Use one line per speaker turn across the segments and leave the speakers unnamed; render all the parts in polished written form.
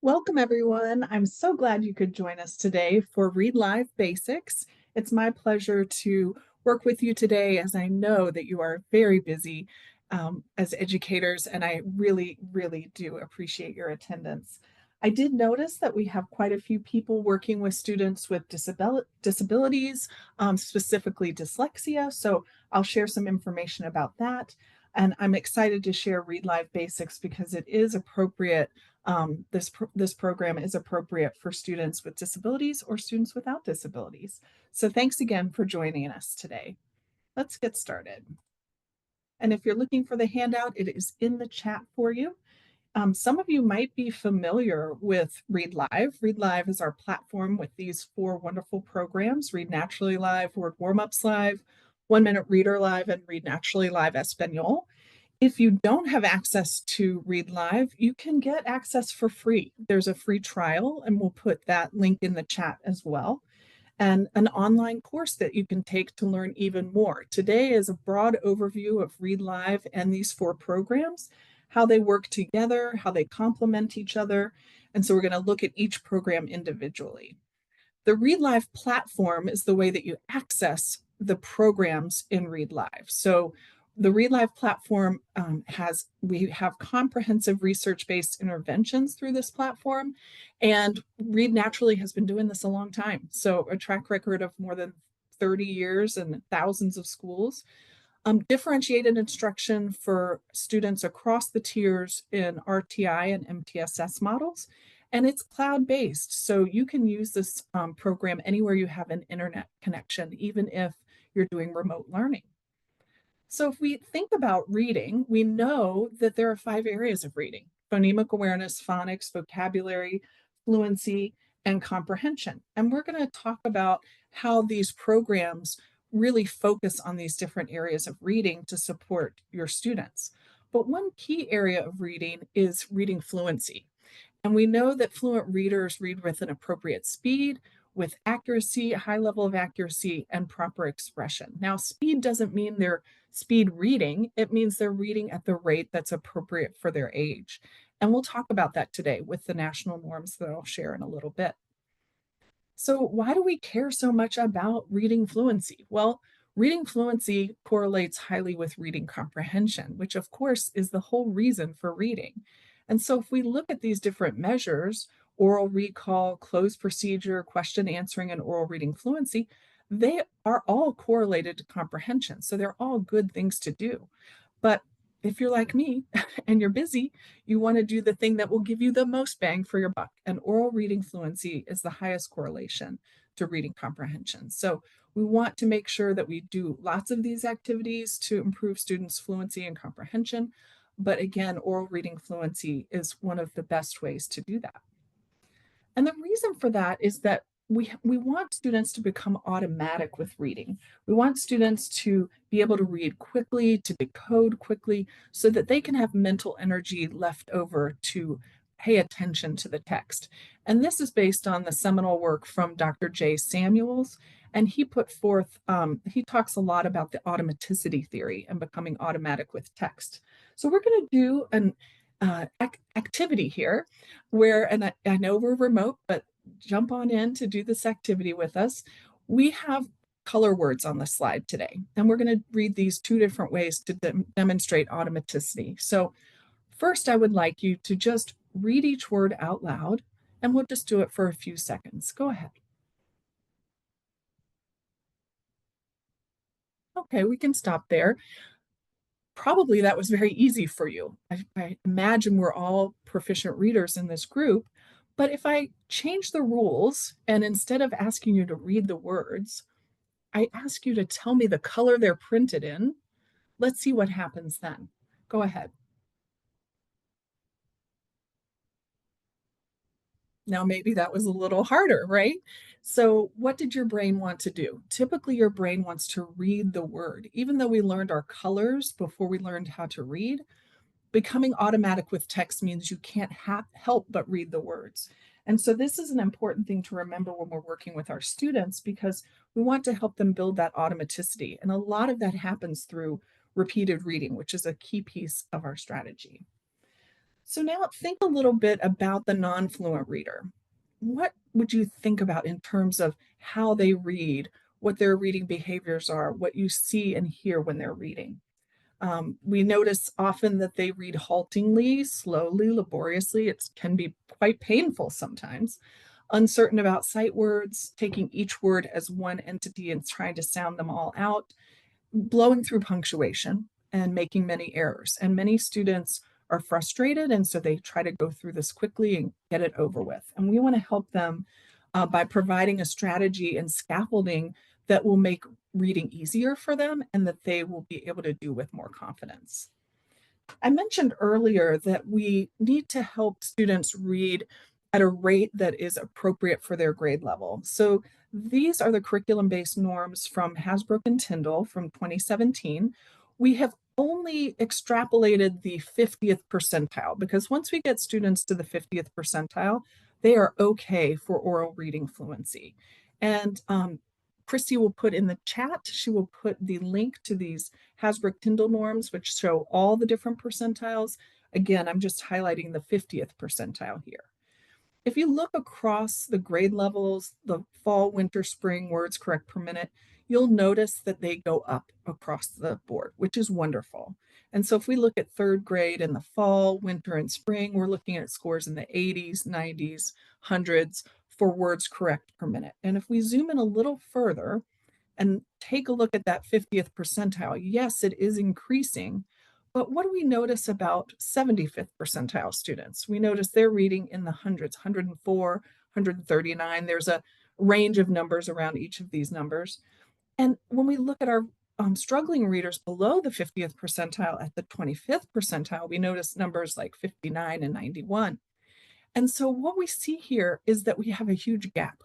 Welcome, everyone. I'm so glad you could join us today for Read Live Basics. It's my pleasure to work with you today as I know that you are very busy as educators, and I really, really do appreciate your attendance. I did notice that we have quite a few people working with students with disabilities, specifically dyslexia, so I'll share some information about that. And I'm excited to share Read Live Basics because it is appropriate. This program is appropriate for students with disabilities or students without disabilities. So thanks again for joining us today. Let's get started. And if you're looking for the handout, it is in the chat for you. Some of you might be familiar with Read Live. Read Live is our platform with these four wonderful programs: Read Naturally Live, Word Warm-Ups Live, 1 Minute Reader Live, and Read Naturally Live Español. If you don't have access to Read Live, you can get access for free. There's a free trial, and we'll put that link in the chat as well, and an online course that you can take to learn even more. Today is a broad overview of Read Live and these four programs, how they work together, how they complement each other, and so we're going to look at each program individually. The Read Live platform is the way that you access the programs in Read Live. So the Read Live platform we have comprehensive research-based interventions through this platform, and Read Naturally has been doing this a long time. So a track record of more than 30 years and thousands of schools. Differentiated instruction for students across the tiers in RTI and MTSS models, and it's cloud-based, so you can use this program anywhere you have an internet connection, even if you're doing remote learning. So if we think about reading, we know that there are 5 areas of reading: phonemic awareness, phonics, vocabulary, fluency, and comprehension. And we're going to talk about how these programs really focus on these different areas of reading to support your students. But one key area of reading is reading fluency. And we know that fluent readers read with an appropriate speed, with accuracy, a high level of accuracy, and proper expression. Now, speed doesn't mean they're speed reading, it means they're reading at the rate that's appropriate for their age. And we'll talk about that today with the national norms that I'll share in a little bit. So, why do we care so much about reading fluency? Well, reading fluency correlates highly with reading comprehension, which, of course, is the whole reason for reading. And so, if we look at these different measures: oral recall, closed procedure, question answering, and oral reading fluency, they are all correlated to comprehension. So, they're all good things to do. But if you're like me and you're busy, you want to do the thing that will give you the most bang for your buck. And oral reading fluency is the highest correlation to reading comprehension. So we want to make sure that we do lots of these activities to improve students' fluency and comprehension. But again, oral reading fluency is one of the best ways to do that. And the reason for that is that we want students to become automatic with reading. We want students to be able to read quickly, to decode quickly, so that they can have mental energy left over to pay attention to the text. And this is based on the seminal work from Dr. J. Samuels. And he put forth, he talks a lot about the automaticity theory and becoming automatic with text. So we're going to do an activity here where, and I know we're remote, but jump on in to do this activity with us. We have color words on the slide today, and we're going to read these 2 different ways to demonstrate automaticity. So first, I would like you to just read each word out loud, and we'll just do it for a few seconds. Go ahead. Okay, we can stop there. Probably that was very easy for you. I imagine we're all proficient readers in this group, but if I change the rules and instead of asking you to read the words, I ask you to tell me the color they're printed in, let's see what happens then. Go ahead. Now, maybe that was a little harder, right? So, what did your brain want to do? Typically, your brain wants to read the word. Even though we learned our colors before we learned how to read, becoming automatic with text means you can't help but read the words. And so this is an important thing to remember when we're working with our students, because we want to help them build that automaticity. And a lot of that happens through repeated reading, which is a key piece of our strategy. So now think a little bit about the non-fluent reader. What would you think about in terms of how they read, what their reading behaviors are, what you see and hear when they're reading? We notice often that they read haltingly, slowly, laboriously. It can be quite painful sometimes. Uncertain about sight words, taking each word as one entity and trying to sound them all out, blowing through punctuation and making many errors. And many students are frustrated, and so they try to go through this quickly and get it over with. And we want to help them by providing a strategy and scaffolding that will make reading easier for them and that they will be able to do with more confidence. I mentioned earlier that we need to help students read at a rate that is appropriate for their grade level. So these are the curriculum-based norms from Hasbrook and Tyndall from 2017. We have only extrapolated the 50th percentile because once we get students to the 50th percentile, they are okay for oral reading fluency. And Christy will put in the chat, she will put the link to these Hasbrook Tyndall norms, which show all the different percentiles. Again, I'm just highlighting the 50th percentile here. If you look across the grade levels, the fall, winter, spring words correct per minute, you'll notice that they go up across the board, which is wonderful. And so if we look at third grade in the fall, winter, and spring, we're looking at scores in the 80s, 90s, hundreds for words correct per minute. And if we zoom in a little further, and take a look at that 50th percentile. Yes, it is increasing, but what do we notice about 75th percentile students? We notice they're reading in the hundreds, 104, 139. There's a range of numbers around each of these numbers. And when we look at our struggling readers below the 50th percentile at the 25th percentile, we notice numbers like 59 and 91. And so what we see here is that we have a huge gap.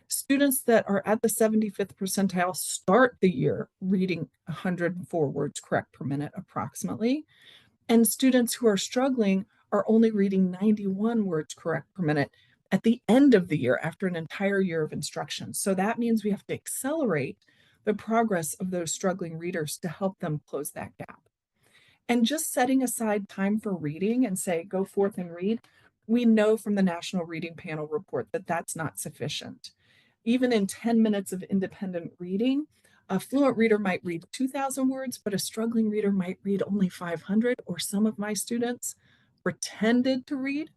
Students that are at the 75th percentile start the year reading 104 words correct per minute approximately, and students who are struggling are only reading 91 words correct per minute at the end of the year after an entire year of instruction. So that means we have to accelerate the progress of those struggling readers to help them close that gap. And just setting aside time for reading and say, go forth and read, we know from the National Reading Panel report that that's not sufficient. Even in 10 minutes of independent reading, a fluent reader might read 2,000 words, but a struggling reader might read only 500, or some of my students pretended to read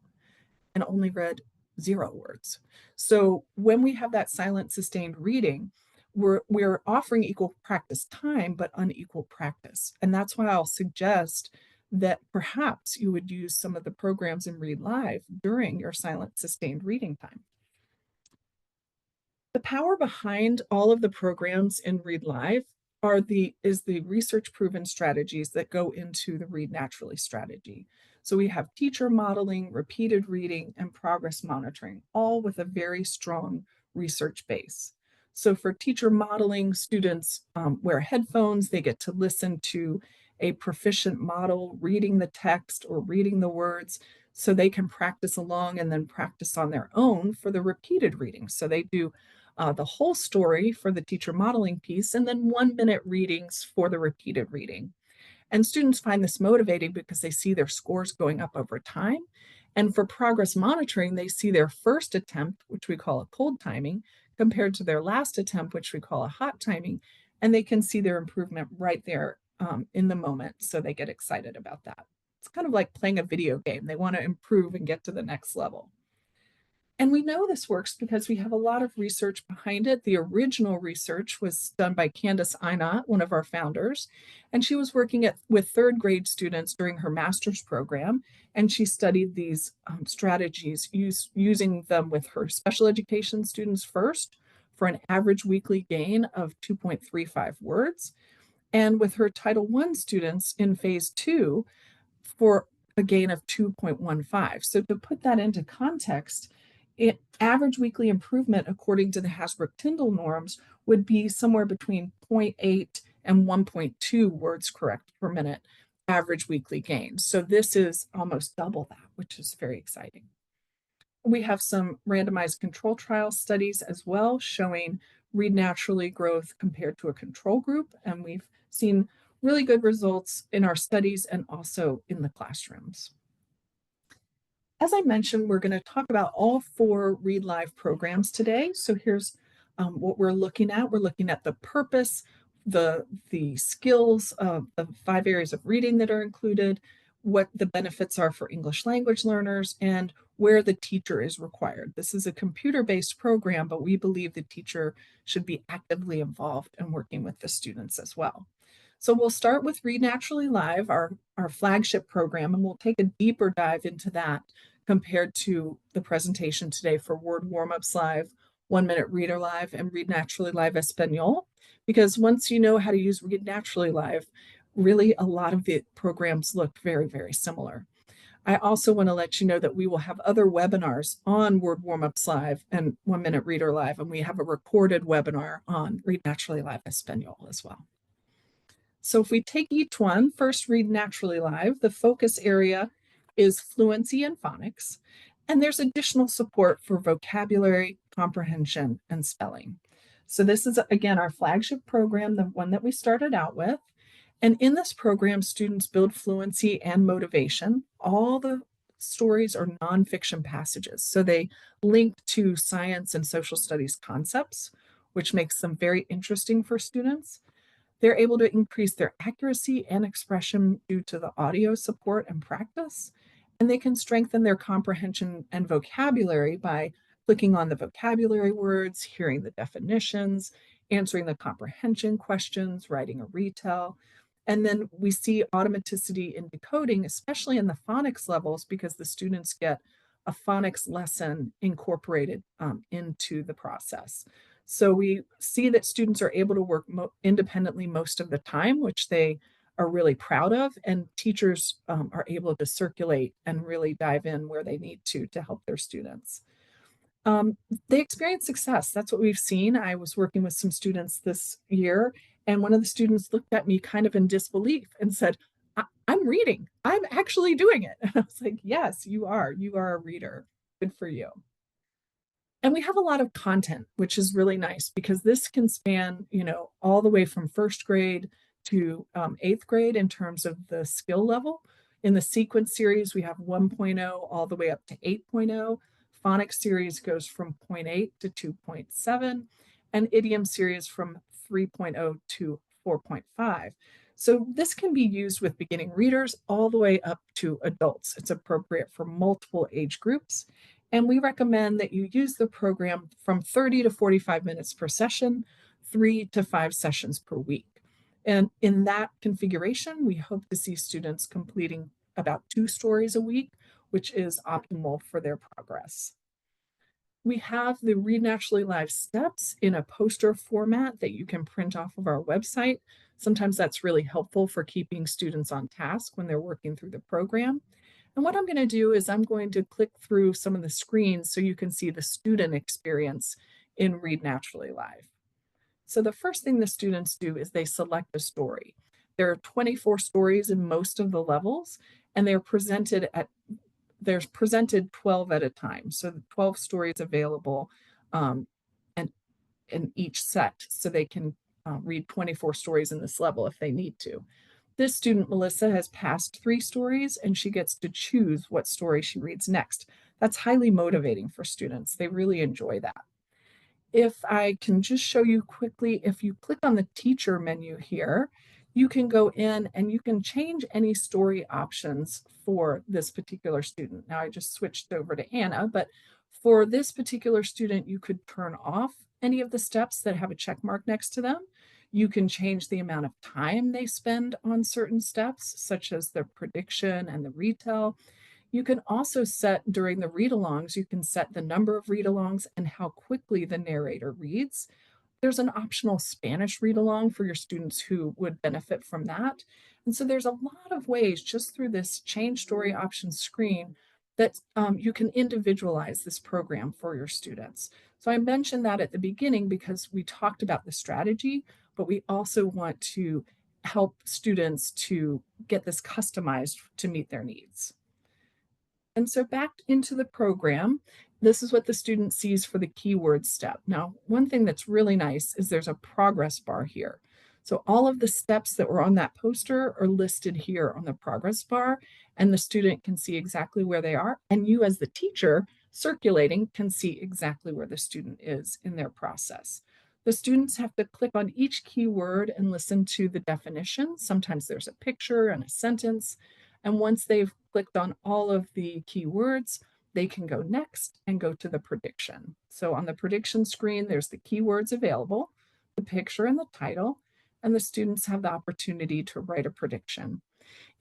and only read 0 words. So when we have that silent sustained reading, we're offering equal practice time, but unequal practice. And that's why I'll suggest that perhaps you would use some of the programs in Read Live during your silent sustained reading time. The power behind all of the programs in Read Live is the research proven strategies that go into the Read Naturally strategy. So we have teacher modeling, repeated reading, and progress monitoring, all with a very strong research base. So for teacher modeling, students wear headphones, they get to listen to a proficient model reading the text or reading the words so they can practice along and then practice on their own for the repeated reading. So they do the whole story for the teacher modeling piece, and then 1-minute readings for the repeated reading. And students find this motivating because they see their scores going up over time. And for progress monitoring, they see their first attempt, which we call a cold timing, compared to their last attempt, which we call a hot timing. And they can see their improvement right there in the moment. So they get excited about that. It's kind of like playing a video game. They want to improve and get to the next level. And we know this works because we have a lot of research behind it. The original research was done by Candace Einot, one of our founders, and she was working with third grade students during her master's program, and she studied these strategies using them with her special education students first for an average weekly gain of 2.35 words, and with her Title I students in phase 2 for a gain of 2.15. So to put that into context, average weekly improvement according to the Hasbrook-Tyndall norms would be somewhere between 0.8 and 1.2 words correct per minute average weekly gain. So this is almost double that, which is very exciting. We have some randomized control trial studies as well showing Read Naturally growth compared to a control group, and we've seen really good results in our studies and also in the classrooms. as I mentioned, we're going to talk about all four Read Live programs today. So here's what we're looking at. We're looking at the purpose, the skills of the 5 areas of reading that are included, what the benefits are for English language learners, and where the teacher is required. This is a computer-based program, but we believe the teacher should be actively involved in working with the students as well. So we'll start with Read Naturally Live, our flagship program, and we'll take a deeper dive into that compared to the presentation today for Word Warm-Ups Live, 1 Minute Reader Live, and Read Naturally Live Español. Because once you know how to use Read Naturally Live, really a lot of the programs look very, very similar. I also want to let you know that we will have other webinars on Word Warm-Ups Live and 1 Minute Reader Live, and we have a recorded webinar on Read Naturally Live Español as well. So if we take each one, first Read Naturally Live, the focus area is fluency and phonics, and there's additional support for vocabulary, comprehension, and spelling. So this is, again, our flagship program, the one that we started out with. And in this program, students build fluency and motivation. All the stories are nonfiction passages, so they link to science and social studies concepts, which makes them very interesting for students. They're able to increase their accuracy and expression due to the audio support and practice, and they can strengthen their comprehension and vocabulary by clicking on the vocabulary words, hearing the definitions, answering the comprehension questions, writing a retell. And then we see automaticity in decoding, especially in the phonics levels, because the students get a phonics lesson incorporated into the process. So we see that students are able to work independently most of the time, which they are really proud of, and teachers are able to circulate and really dive in where they need to help their students. They experience success. That's what we've seen. I was working with some students this year, and one of the students looked at me kind of in disbelief and said, I'm reading. I'm actually doing it. And I was like, yes, you are. You are a reader. Good for you. And we have a lot of content, which is really nice because this can span, all the way from first grade to 8th grade in terms of the skill level. In the sequence series, we have 1.0 all the way up to 8.0. Phonics series goes from 0.8 to 2.7, and idiom series from 3.0 to 4.5. So this can be used with beginning readers all the way up to adults. It's appropriate for multiple age groups. And we recommend that you use the program from 30 to 45 minutes per session, 3 to 5 sessions per week. And in that configuration, we hope to see students completing about 2 stories a week, which is optimal for their progress. We have the Read Naturally Live steps in a poster format that you can print off of our website. Sometimes that's really helpful for keeping students on task when they're working through the program. And what I'm going to do is I'm going to click through some of the screens so you can see the student experience in Read Naturally Live. So the first thing the students do is they select a story. There are 24 stories in most of the levels, and there's presented 12 at a time. So 12 stories available and in each set, so they can read 24 stories in this level if they need to. This student, Melissa, has passed 3 stories, and she gets to choose what story she reads next. That's highly motivating for students. They really enjoy that. If I can just show you quickly, if you click on the teacher menu here, you can go in and you can change any story options for this particular student. Now I just switched over to Anna, but for this particular student, you could turn off any of the steps that have a check mark next to them. You can change the amount of time they spend on certain steps, such as the prediction and the retell. You can also set during the read-alongs, you can set the number of read-alongs and how quickly the narrator reads. There's an optional Spanish read-along for your students who would benefit from that. And so there's a lot of ways just through this change story options screen that you can individualize this program for your students. So I mentioned that at the beginning because we talked about the strategy, but we also want to help students to get this customized to meet their needs. And so back into the program, this is what the student sees for the keyword step. Now, one thing that's really nice is there's a progress bar here. So all of the steps that were on that poster are listed here on the progress bar, and the student can see exactly where they are, and you as the teacher circulating can see exactly where the student is in their process. The students have to click on each keyword and listen to the definition. Sometimes there's a picture and a sentence. And once they've clicked on all of the keywords, they can go next and go to the prediction. So on the prediction screen, there's the keywords available, the picture and the title, and the students have the opportunity to write a prediction.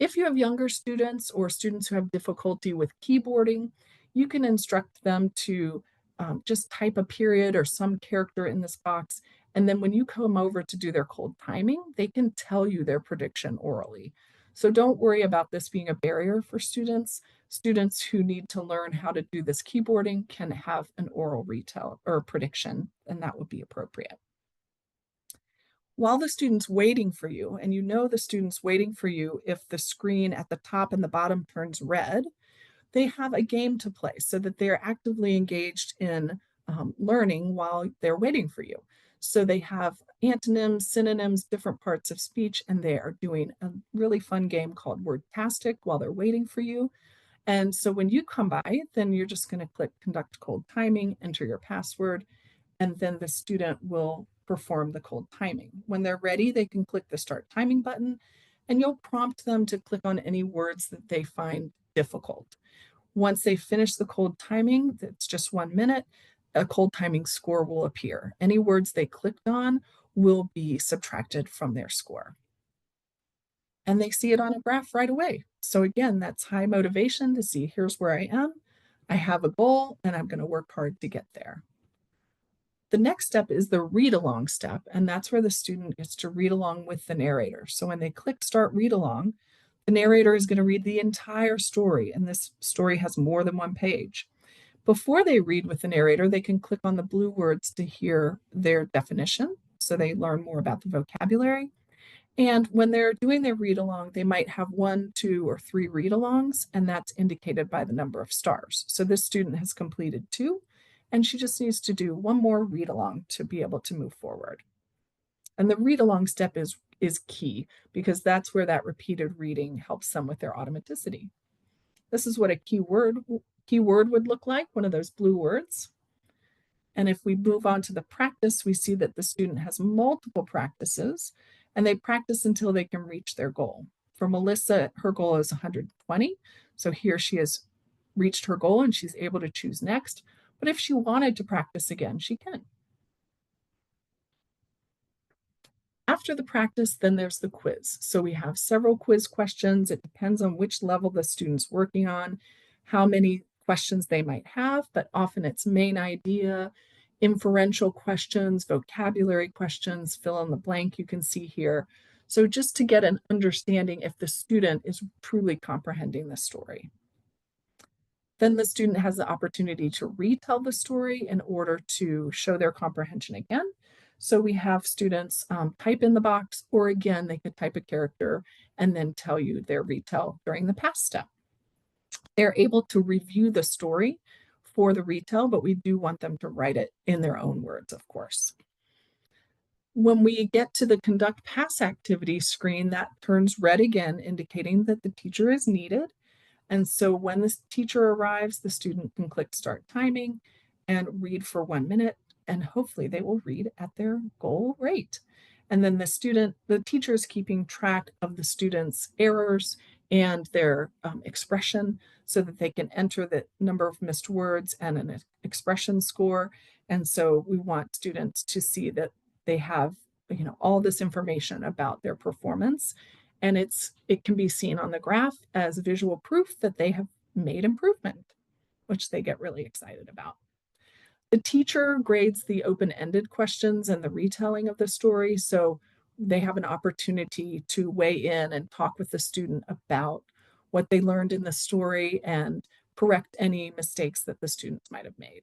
If you have younger students or students who have difficulty with keyboarding, you can instruct them to just type a period or some character in this box. And then when you come over to do their cold timing, they can tell you their prediction orally. So don't worry about this being a barrier for students. Students who need to learn how to do this keyboarding can have an oral retell or prediction, and that would be appropriate. While the student's waiting for you, and you know the student's waiting for you if the screen at the top and the bottom turns red, they have a game to play so that they're actively engaged in learning while they're waiting for you. So they have antonyms, synonyms, different parts of speech, and they are doing a really fun game called Wordtastic while they're waiting for you. And so when you come by, then you're just going to click conduct cold timing, enter your password, and then the student will perform the cold timing. When they're ready, they can click the start timing button, and you'll prompt them to click on any words that they find difficult. Once they finish the cold timing, that's just 1 minute, a cold timing score will appear. Any words they clicked on will be subtracted from their score. And they see it on a graph right away. So again, that's high motivation to see here's where I am. I have a goal and I'm going to work hard to get there. The next step is the read along step, and that's where the student gets to read along with the narrator. So when they click start read along, the narrator is going to read the entire story, and this story has more than one page. Before they read with the narrator, they can click on the blue words to hear their definition, so they learn more about the vocabulary. And when they're doing their read along, they might have 1, 2, or 3 read alongs, and that's indicated by the number of stars. So this student has completed 2, and she just needs to do 1 more read along to be able to move forward. And the read along step is key because that's where that repeated reading helps them with their automaticity. This is what a keyword would look like, one of those blue words. And if we move on to the practice, we see that the student has multiple practices and they practice until they can reach their goal. For Melissa, her goal is 120. So here she has reached her goal and she's able to choose next. But if she wanted to practice again, she can. After the practice, then there's the quiz. So we have several quiz questions. It depends on which level the student's working on, how many questions they might have, but often it's main idea, inferential questions, vocabulary questions, fill in the blank you can see here. So just to get an understanding if the student is truly comprehending the story. Then the student has the opportunity to retell the story in order to show their comprehension again. So we have students type in the box, or again, they could type a character and then tell you their retell during the pass step. They're able to review the story for the retell, but we do want them to write it in their own words, of course. When we get to the conduct pass activity screen, that turns red again, indicating that the teacher is needed. And so when the teacher arrives, the student can click start timing and read for 1 minute, and hopefully they will read at their goal rate. And then the teacher is keeping track of the student's errors and their expression so that they can enter the number of missed words and an expression score. And so we want students to see that they have, all this information about their performance. And it can be seen on the graph as visual proof that they have made improvement, which they get really excited about. The teacher grades the open-ended questions and the retelling of the story, so they have an opportunity to weigh in and talk with the student about what they learned in the story and correct any mistakes that the students might have made.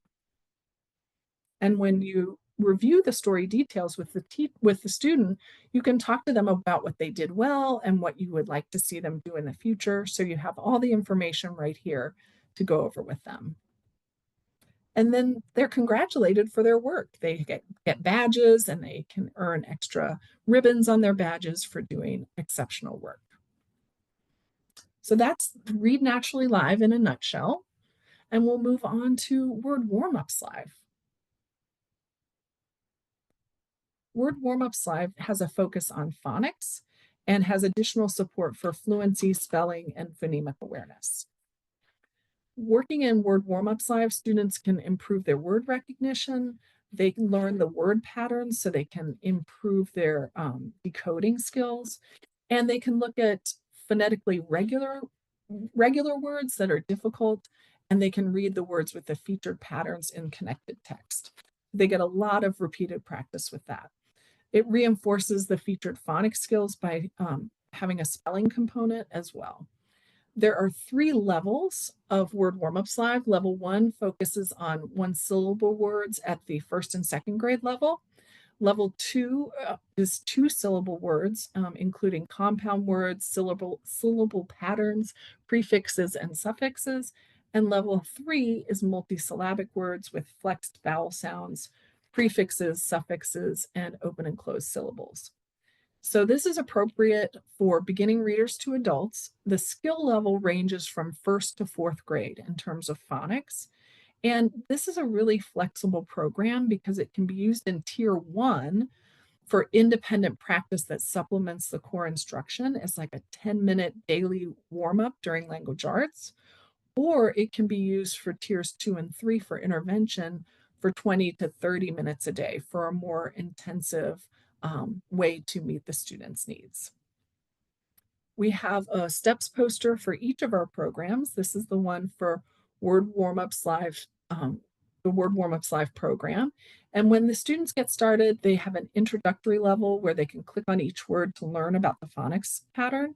And when you review the story details with the student, you can talk to them about what they did well and what you would like to see them do in the future. So you have all the information right here to go over with them. And then they're congratulated for their work. They get badges and they can earn extra ribbons on their badges for doing exceptional work. So that's Read Naturally Live in a nutshell. And we'll move on to Word Warm-Ups Live. Word Warm-Ups Live has a focus on phonics and has additional support for fluency, spelling, and phonemic awareness. Working in Word Warm-Ups Live, students can improve their word recognition. They can learn the word patterns so they can improve their decoding skills. And they can look at phonetically regular words that are difficult, and they can read the words with the featured patterns in connected text. They get a lot of repeated practice with that. It reinforces the featured phonics skills by having a spelling component as well. There are 3 levels of Word Warm-Ups Live. Level 1 focuses on one-syllable words at the first and second grade level. Level 2 is two-syllable words, including compound words, syllable patterns, prefixes, and suffixes. And level 3 is multisyllabic words with flexed vowel sounds, prefixes, suffixes, and open and closed syllables. So this is appropriate for beginning readers to adults. The skill level ranges from first to fourth grade in terms of phonics. And this is a really flexible program because it can be used in tier 1 for independent practice that supplements the core instruction as like a 10-minute daily warm-up during language arts, or it can be used for tiers 2 and 3 for intervention for 20 to 30 minutes a day for a more intensive way to meet the students' needs. We have a steps poster for each of our programs. This is the one for Word Warm-Ups Live, the Word Warm-Ups Live program. And when the students get started, they have an introductory level where they can click on each word to learn about the phonics pattern.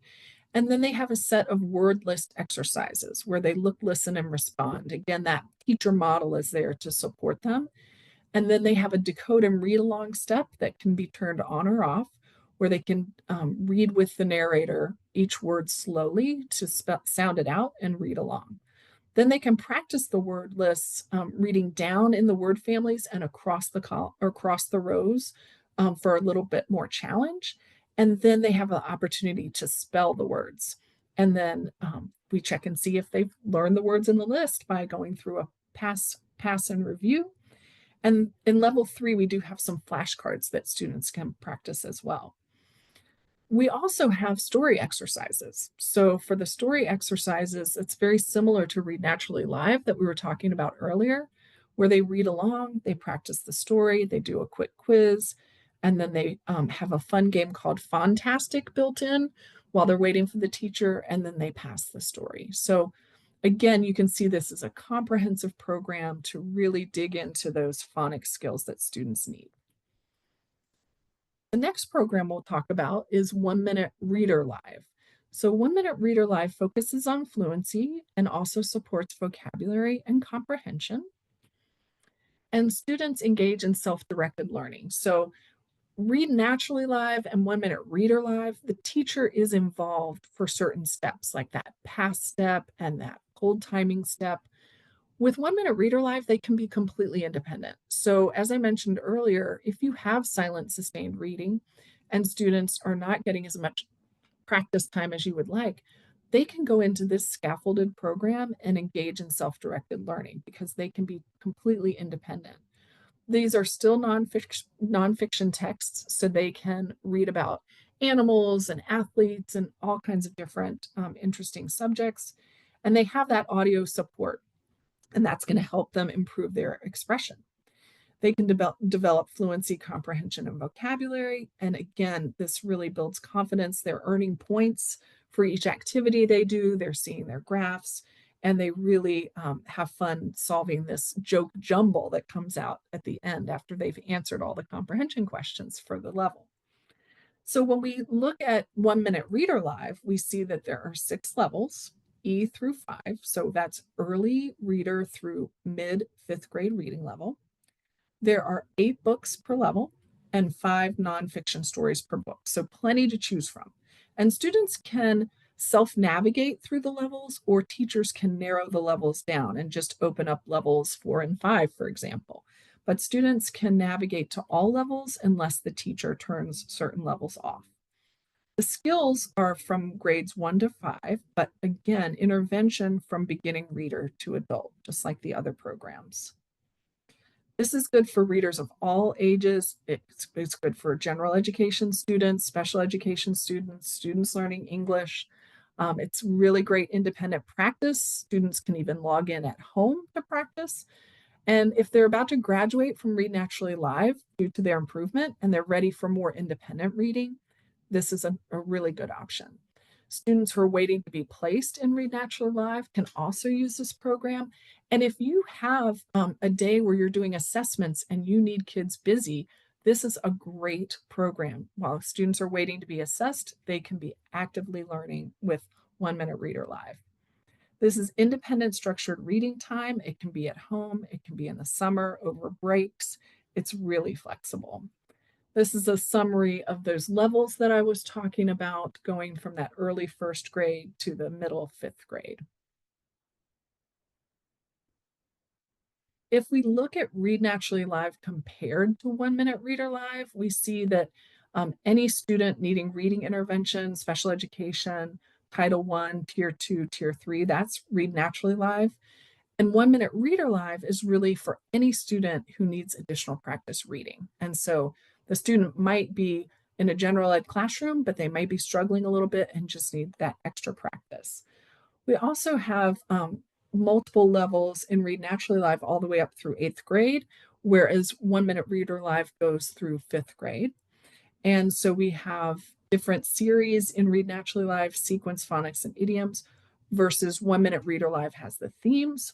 And then they have a set of word list exercises where they look, listen, and respond. Again, that teacher model is there to support them. And then they have a decode and read along step that can be turned on or off, where they can read with the narrator each word slowly to sound it out and read along. Then they can practice the word lists, reading down in the word families and across the rows for a little bit more challenge. And then they have an opportunity to spell the words. And then we check and see if they've learned the words in the list by going through a pass and review. And in level 3, we do have some flashcards that students can practice as well. We also have story exercises. So for the story exercises, it's very similar to Read Naturally Live that we were talking about earlier, where they read along, they practice the story, they do a quick quiz, and then they have a fun game called Fontastic built in while they're waiting for the teacher, and then they pass the story. So again, you can see this as a comprehensive program to really dig into those phonics skills that students need. The next program we'll talk about is 1 Minute Reader Live. So 1 Minute Reader Live focuses on fluency and also supports vocabulary and comprehension. And students engage in self-directed learning. So Read Naturally Live and 1 Minute Reader Live, the teacher is involved for certain steps like that pass step and that hold timing step. With 1 Minute Reader Live, they can be completely independent. So as I mentioned earlier, if you have silent sustained reading and students are not getting as much practice time as you would like, they can go into this scaffolded program and engage in self-directed learning because they can be completely independent. These are still nonfiction texts, so they can read about animals and athletes and all kinds of different interesting subjects. And they have that audio support, and that's going to help them improve their expression. They can develop fluency, comprehension, and vocabulary. And again, this really builds confidence. They're earning points for each activity they do. They're seeing their graphs, and they really have fun solving this joke jumble that comes out at the end after they've answered all the comprehension questions for the level. So when we look at 1 Minute Reader Live, we see that there are 6 levels, E through 5. So that's early reader through mid 5th grade reading level. There are 8 books per level and 5 nonfiction stories per book. So plenty to choose from. And students can self-navigate through the levels, or teachers can narrow the levels down and just open up levels 4 and 5, for example. But students can navigate to all levels unless the teacher turns certain levels off. The skills are from grades 1 to 5, but again, intervention from beginning reader to adult, just like the other programs. This is good for readers of all ages. It's good for general education students, special education students, students learning English. It's really great independent practice. Students can even log in at home to practice. And if they're about to graduate from Read Naturally Live due to their improvement and they're ready for more independent reading, this is a really good option. Students who are waiting to be placed in Read Naturally Live can also use this program. And if you have a day where you're doing assessments and you need kids busy, this is a great program. While students are waiting to be assessed, they can be actively learning with 1 Minute Reader Live. This is independent structured reading time. It can be at home, it can be in the summer, over breaks. It's really flexible. This is a summary of those levels that I was talking about, going from that early first grade to the middle fifth grade. If we look at Read Naturally Live compared to 1 Minute Reader Live, we see that any student needing reading intervention, special education, Title I, Tier 2, Tier 3, that's Read Naturally Live. And 1 Minute Reader Live is really for any student who needs additional practice reading. And so the student might be in a general ed classroom, but they might be struggling a little bit and just need that extra practice. We also have multiple levels in Read Naturally Live all the way up through 8th grade, whereas 1 Minute Reader Live goes through 5th grade. And so we have different series in Read Naturally Live, sequence, phonics, and idioms, versus 1 Minute Reader Live has the themes.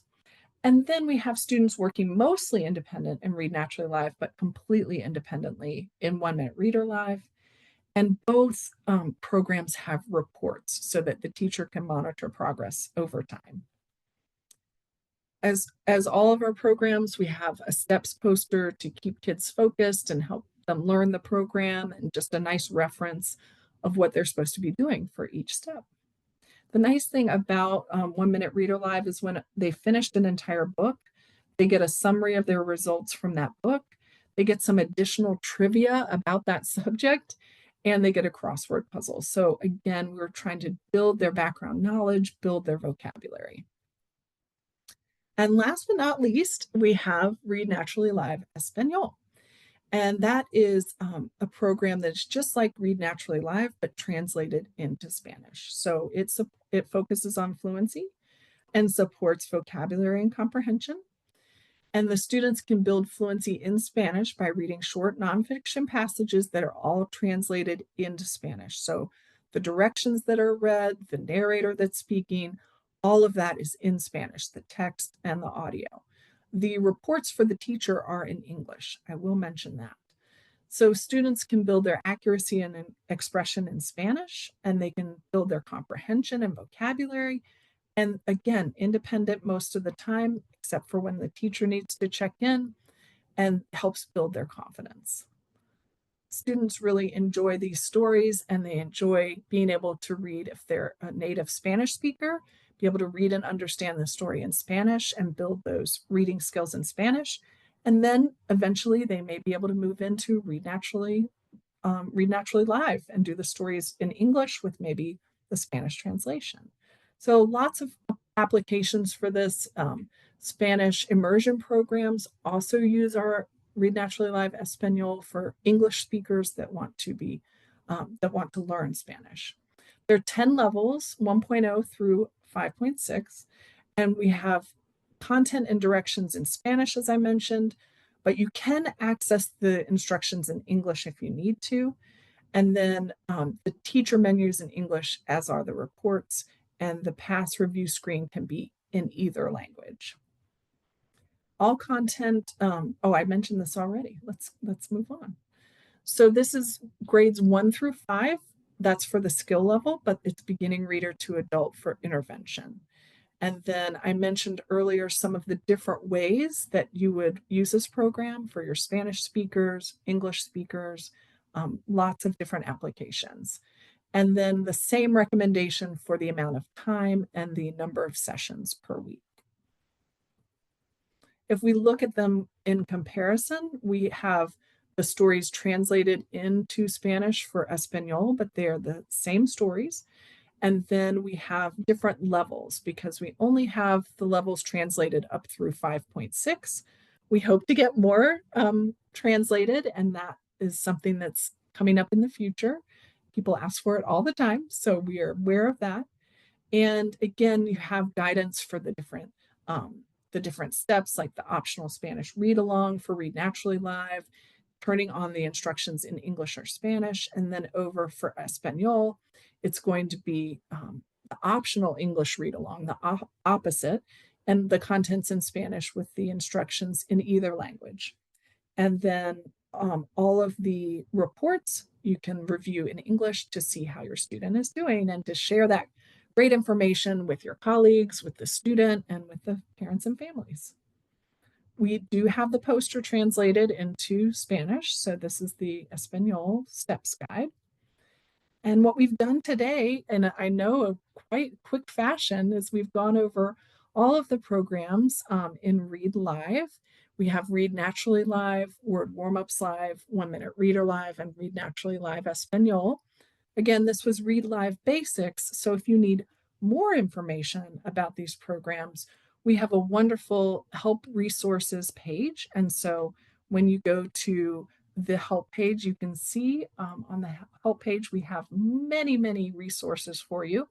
And then we have students working mostly independent in Read Naturally Live, but completely independently in 1 Minute Reader Live. And both programs have reports so that the teacher can monitor progress over time. As all of our programs, we have a steps poster to keep kids focused and help them learn the program, and just a nice reference of what they're supposed to be doing for each step. The nice thing about 1 Minute Reader Live is when they finished an entire book, they get a summary of their results from that book. They get some additional trivia about that subject, and they get a crossword puzzle. So again, we're trying to build their background knowledge, build their vocabulary. And last but not least, we have Read Naturally Live Español. And that is a program that's just like Read Naturally Live, but translated into Spanish. So it focuses on fluency and supports vocabulary and comprehension. And the students can build fluency in Spanish by reading short nonfiction passages that are all translated into Spanish. So the directions that are read, the narrator that's speaking, all of that is in Spanish, the text and the audio. The reports for the teacher are in English. I will mention that. So students can build their accuracy and expression in Spanish, and they can build their comprehension and vocabulary. And again, independent most of the time, except for when the teacher needs to check in, and helps build their confidence. Students really enjoy these stories, and they enjoy being able to read, if they're a native Spanish speaker, be able to read and understand the story in Spanish and build those reading skills in Spanish. And then eventually they may be able to move into Read Naturally Live and do the stories in English with maybe the Spanish translation. So lots of applications for this. Spanish immersion programs also use our Read Naturally Live Español for English speakers that want to learn Spanish. There are 10 levels, 1.0 through 5.6, and we have content and directions in Spanish, as I mentioned, but you can access the instructions in English if you need to. And then the teacher menus in English, as are the reports, and the pass review screen can be in either language. All content, I mentioned this already. Let's move on. So this is grades 1 through 5. That's for the skill level, but it's beginning reader to adult for intervention. And then I mentioned earlier some of the different ways that you would use this program for your Spanish speakers, English speakers, lots of different applications. And then the same recommendation for the amount of time and the number of sessions per week. If we look at them in comparison, we have the stories translated into Spanish for Español, but they are the same stories. And then we have different levels because we only have the levels translated up through 5.6. We hope to get more translated, and that is something that's coming up in the future. People ask for it all the time, so we are aware of that. And again, you have guidance for the different steps, like the optional Spanish read along for Read Naturally Live, turning on the instructions in English or Spanish, and then over for Espanol, it's going to be the optional English read along, the opposite, and the contents in Spanish with the instructions in either language. And then all of the reports you can review in English to see how your student is doing and to share that great information with your colleagues, with the student, and with the parents and families. We do have the poster translated into Spanish, so this is the Espanol Steps Guide. And what we've done today, and I know a quite quick fashion, is we've gone over all of the programs in Read Live. We have Read Naturally Live, Word Warm-Ups Live, 1 Minute Reader Live, and Read Naturally Live Espanol. Again, this was Read Live Basics, so if you need more information about these programs, we have a wonderful help resources page. And so when you go to the help page, you can see on the help page, we have many, many resources for you.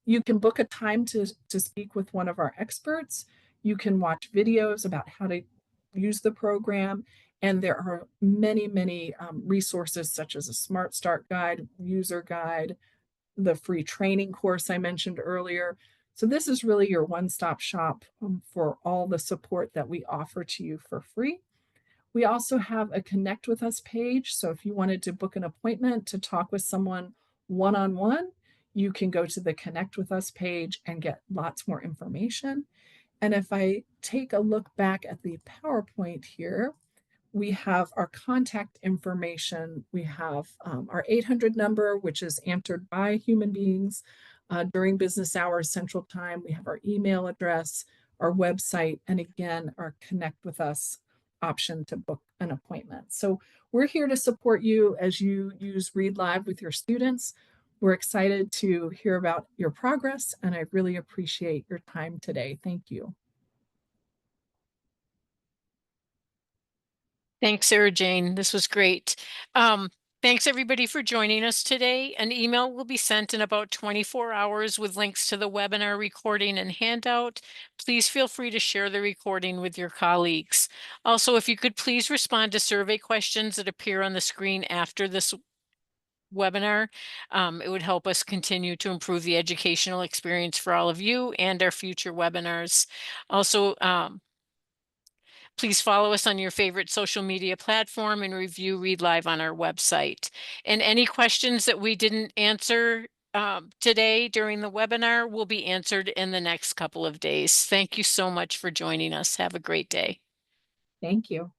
You can book a time to speak with one of our experts. You can watch videos about how to use the program. And there are many, many resources such as a Smart Start guide, user guide, the free training course I mentioned earlier. So this is really your one-stop shop for all the support that we offer to you for free. We also have a Connect with Us page. So if you wanted to book an appointment to talk with someone one-on-one, you can go to the Connect with Us page and get lots more information. And if I take a look back at the PowerPoint here, we have our contact information. We have our 800 number, which is answered by human beings during business hours, Central Time. We have our email address, our website, and again, our Connect with Us option to book an appointment. So we're here to support you as you use Read Live with your students. We're excited to hear about your progress, and I really appreciate your time today. Thank you.
Thanks, Sarah Jane. This was great. Thanks everybody for joining us today. An email will be sent in about 24 hours with links to the webinar recording and handout. Please feel free to share the recording with your colleagues. Also, if you could please respond to survey questions that appear on the screen after this webinar, it would help us continue to improve the educational experience for all of you and our future webinars. Also, please follow us on your favorite social media platform and review Read Live on our website. And any questions that we didn't answer today during the webinar will be answered in the next couple of days. Thank you so much for joining us. Have a great day.
Thank you.